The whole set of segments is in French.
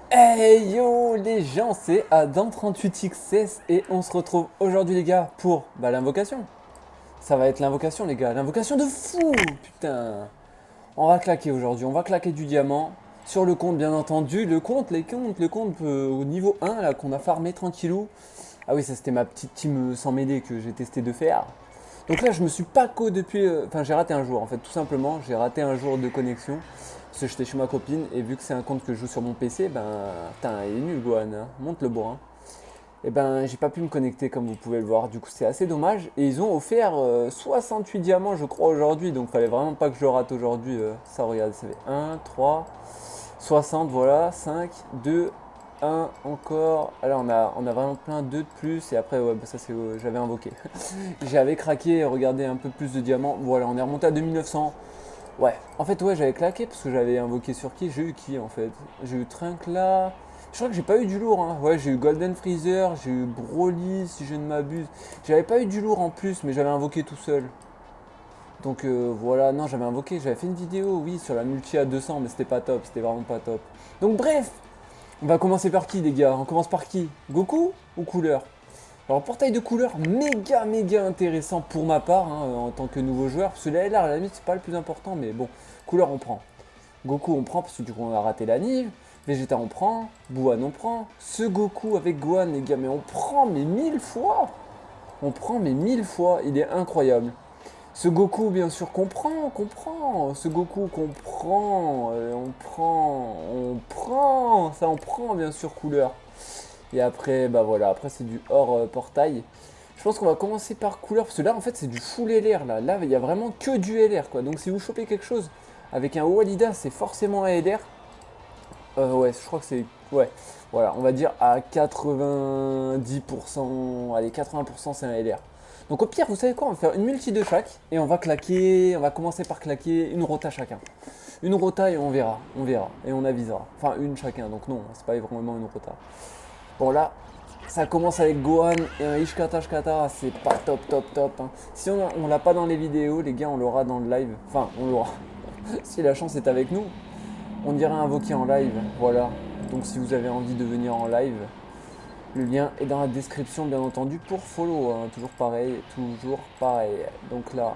Hey yo les gens, c'est Adam38XS et on se retrouve aujourd'hui les gars pour l'invocation. Ça va être l'invocation les gars, l'invocation de fou, putain. On va claquer aujourd'hui, on va claquer du diamant sur le compte bien entendu, le compte au niveau 1 là qu'on a farmé tranquillou. Ah oui, ça c'était ma petite team sans mêlée que j'ai testé de faire. Donc là, je me suis pas co depuis. Enfin, j'ai raté un jour en fait, tout simplement. J'ai raté un jour de connexion. Parce que j'étais chez ma copine et vu que c'est un compte que je joue sur mon PC, ben. Putain, il est nul, Gohan. Hein. Monte le bourrin. Et ben, j'ai pas pu me connecter comme vous pouvez le voir. Du coup, c'est assez dommage. Et ils ont offert 68 diamants, je crois, aujourd'hui. Donc, fallait vraiment pas que je le rate aujourd'hui. Ça, regarde, ça fait 1, 3, 60, voilà. 5, 2, 1, encore. Alors, on a vraiment plein 2 de plus. Et après, ouais, bah, ça, c'est j'avais invoqué. J'avais craqué et regardé un peu plus de diamants. Voilà, on est remonté à 2900. Ouais, en fait, ouais, j'avais claqué parce que j'avais invoqué sur qui? J'ai eu qui en fait? J'ai eu Trincla. Je crois que j'ai pas eu du lourd, hein. Ouais, j'ai eu Golden Freezer, j'ai eu Broly, si je ne m'abuse. J'avais pas eu du lourd en plus, mais j'avais invoqué tout seul. Donc voilà, non, j'avais invoqué, j'avais fait une vidéo, oui, sur la multi à 200, mais c'était pas top, c'était vraiment pas top. Donc bref, on va commencer par qui, les gars? On commence par qui? Goku ou couleur? Alors, portail de couleur méga intéressant pour ma part, hein, en tant que nouveau joueur. Parce que la LR, à la limite, c'est pas le plus important, mais bon, couleur, on prend. Goku, on prend parce que du coup, on a raté la Nive. Vegeta, on prend. Buan, on prend. Ce Goku avec Gohan, les gars, mais on prend, mais 1000 fois. On prend, mais 1000 fois. Il est incroyable. Ce Goku, bien sûr, qu'on prend. Ce Goku qu'on prend, on prend. Ça, on prend, bien sûr, couleur. Et après, bah voilà, après c'est du hors portail. Je pense qu'on va commencer par couleur, parce que là en fait c'est du full LR là. Là il y a vraiment que du LR quoi. Donc si vous chopez quelque chose avec un Walida, c'est forcément un LR. Ouais, je crois que c'est. Ouais, voilà, on va dire à 90%. Allez, 80% c'est un LR. Donc au pire, vous savez quoi? On va faire une multi de chaque et on va claquer. On va commencer par claquer une rota chacun. Une rota et on verra. On verra. Et on avisera. Enfin, une chacun. Donc non, c'est pas vraiment une rota. Bon là, ça commence avec Gohan et un Ishkata Shkata, c'est pas top. Hein. Si on l'a pas dans les vidéos, les gars, on l'aura dans le live. Enfin, on l'aura. Si la chance est avec nous, on dira invoquer en live. Voilà. Donc si vous avez envie de venir en live, le lien est dans la description, bien entendu, pour follow. Hein. Toujours pareil, toujours pareil. Donc là,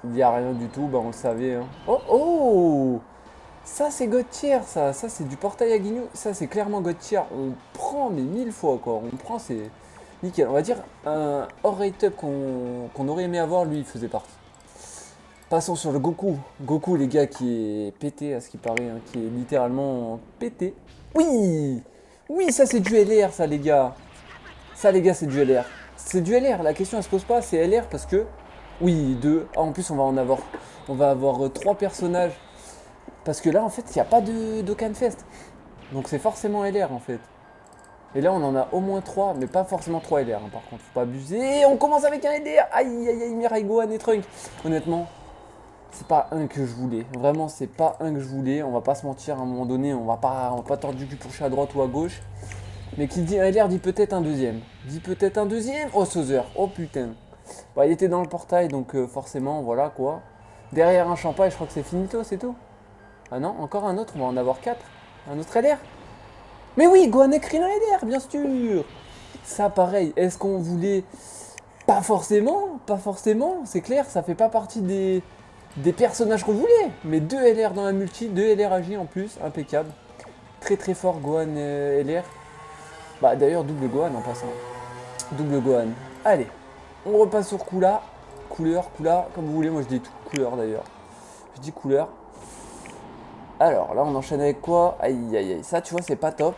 il n'y a rien du tout, bah on le savait. Hein. Oh oh, ça c'est God tier, ça c'est du portail à guignol, ça c'est clairement God tier. On prend mais 1000 fois quoi, on prend c'est nickel. On va dire un hors rate up qu'on aurait aimé avoir, lui il faisait partie. Passons sur le Goku. Goku les gars qui est pété à ce qui paraît, hein, qui est littéralement pété. Oui, oui ça c'est du LR ça les gars. Ça les gars c'est du LR. C'est du LR, la question elle se pose pas, c'est LR parce que oui deux. Ah, en plus on va avoir trois personnages. Parce que là, en fait, il n'y a pas d'Okan Fest. Donc c'est forcément LR en fait. Et là, on en a au moins 3, mais pas forcément 3 LR. Hein, par contre, faut pas abuser. On commence avec un LR. Aïe, Mirai, Gohan et Trunk. Honnêtement, c'est pas un que je voulais. Vraiment, c'est pas un que je voulais. On va pas se mentir, à un moment donné, on va pas tordre du cul pour à droite ou à gauche. Mais qui dit un LR dit peut-être un deuxième. Dit peut-être un deuxième. Oh, Sauzer. Oh putain. Bah, il était dans le portail, donc forcément, voilà quoi. Derrière un champagne, je crois que c'est finito, c'est tout. Ah non, encore un autre, on va en avoir 4. Un autre LR. Mais oui, Gohan écrit un LR, bien sûr. Ça, pareil, est-ce qu'on voulait. Pas forcément, c'est clair, ça fait pas partie des personnages qu'on voulait. Mais 2 LR dans la multi, 2 LR AG en plus, impeccable. Très fort Gohan LR. Bah d'ailleurs, double Gohan en passant. Double Gohan. Allez, on repasse sur Kula. Couleur, comme vous voulez, moi je dis tout. Couleur d'ailleurs. Je dis couleur. Alors là, on enchaîne avec quoi? Aïe. Ça, tu vois, c'est pas top.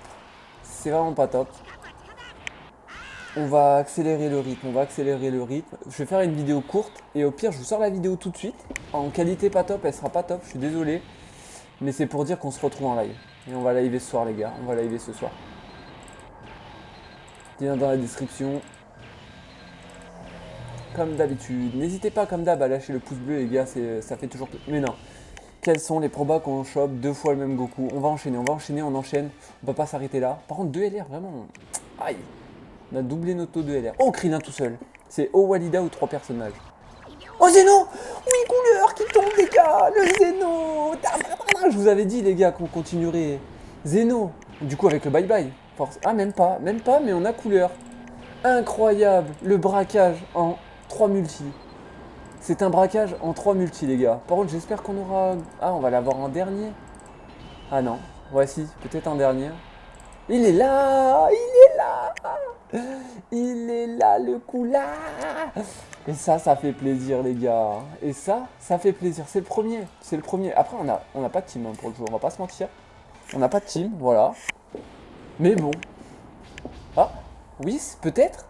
C'est vraiment pas top. On va accélérer le rythme. Je vais faire une vidéo courte et au pire, je vous sors la vidéo tout de suite. En qualité pas top, elle sera pas top, je suis désolé. Mais c'est pour dire qu'on se retrouve en live. Et on va live ce soir, les gars. On va live ce soir. Lien dans la description. Comme d'habitude. N'hésitez pas, comme d'hab, à lâcher le pouce bleu, les gars. Ça fait toujours. Mais non. Quels sont les probas qu'on chope 2 fois le même Goku? On va enchaîner, on enchaîne. On va pas s'arrêter là. Par contre, 2 LR, vraiment. Aïe. On a doublé notre taux de LR. Oh, Krillin tout seul. C'est O Walida ou 3 personnages. Oh, Zeno. Oui, couleur qui tombe, les gars. Le Zeno. Je vous avais dit, les gars, qu'on continuerait. Zeno. Du coup, avec le bye-bye. Force. Ah, même pas, mais on a couleur. Incroyable. Le braquage en 3 multi. C'est un braquage en 3 multi, les gars. Par contre, j'espère qu'on aura... Ah, on va l'avoir en dernier. Ah non. Voici, peut-être en dernier. Il est là. Il est là. Il est là, le coup là. Et ça fait plaisir, les gars. Et ça fait plaisir. C'est le premier. C'est le premier. Après, on a pas de team hein, pour le jeu. On va pas se mentir. On n'a pas de team, voilà. Mais bon. Ah, Whis, peut-être.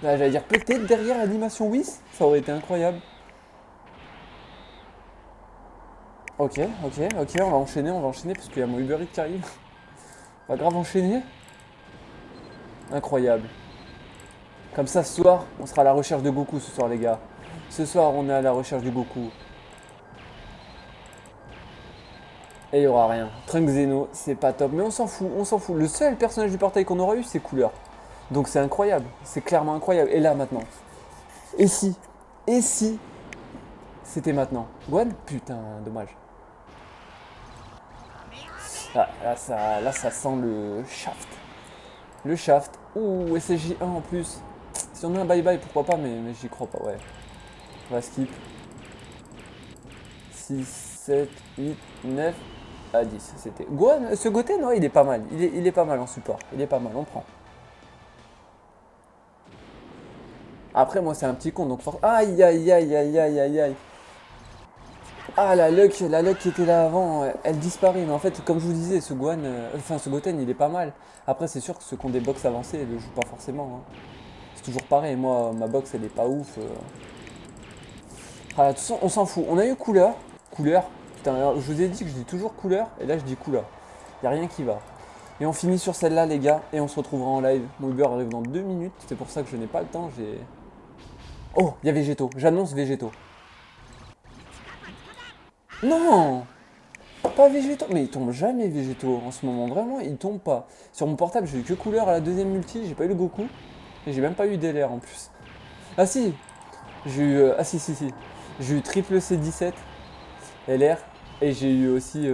Là, j'allais dire peut-être derrière l'animation Whis. Ça aurait été incroyable. Ok, on va enchaîner parce qu'il y a mon Uber Eats qui arrive. On va grave enchaîner. Incroyable. Comme ça, ce soir, on sera à la recherche de Goku ce soir, les gars. Ce soir, on est à la recherche du Goku. Et il n'y aura rien. Trunk Zeno, c'est pas top. Mais on s'en fout, on s'en fout. Le seul personnage du portail qu'on aura eu, c'est Couleur. Donc c'est incroyable. C'est clairement incroyable. Et là, maintenant. Et si c'était maintenant. Gohan. Putain, dommage. Ah, là, ça sent le shaft. Le shaft. Ouh, SSJ1 en plus. Si on a un bye-bye, pourquoi pas, mais j'y crois pas, ouais. On va skip. 6, 7, 8, 9, à 10. C'était. Gohan, ce Goten, non, il est pas mal. Il est pas mal en support. Il est pas mal, on prend. Après, moi, c'est un petit con, donc forcément. Aïe, aïe, aïe, aïe, aïe, aïe, aïe. Ah, la luck qui était là avant, elle disparaît. Mais en fait, comme je vous disais, ce Gohan, enfin, ce Goten, il est pas mal. Après, c'est sûr que ceux qui ont des box avancées, ils le jouent pas forcément. Hein. C'est toujours pareil. Moi, ma box, elle est pas ouf. Ah, de toute façon, on s'en fout. On a eu couleur. Couleur. Putain, alors, je vous ai dit que je dis toujours couleur. Et là, je dis couleur. Y a rien qui va. Et on finit sur celle-là, les gars. Et on se retrouvera en live. Mon Uber arrive dans 2 minutes. C'est pour ça que je n'ai pas le temps. J'ai. Oh, il y a Végéto. J'annonce Végéto. Non! Pas Végéto. Mais il tombe jamais Végéto en ce moment. Vraiment, il tombe pas. Sur mon portable, j'ai eu que couleur à la deuxième multi. J'ai pas eu le Goku. Et j'ai même pas eu DLR en plus. Ah si! J'ai eu. Ah si. J'ai eu triple C17 LR. Et j'ai eu aussi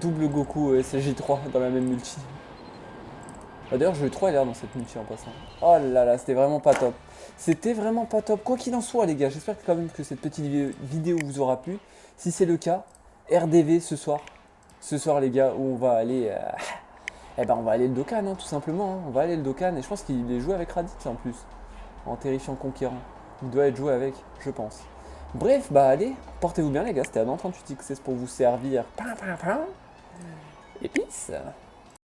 double Goku SSJ3 dans la même multi. Ah, d'ailleurs, j'ai eu 3 LR dans cette multi en passant. Oh là là, c'était vraiment pas top. C'était vraiment pas top. Quoi qu'il en soit, les gars, j'espère quand même que cette petite vidéo vous aura plu. Si c'est le cas, RDV ce soir. Ce soir, les gars, où on va aller. Eh ben, on va aller le Dokkan, hein, tout simplement. Hein. On va aller le Dokkan. Et je pense qu'il est joué avec Raditz en plus. En terrifiant conquérant. Il doit être joué avec, je pense. Bref, bah allez, portez-vous bien, les gars. C'était Adam38XS pour vous servir. Et peace.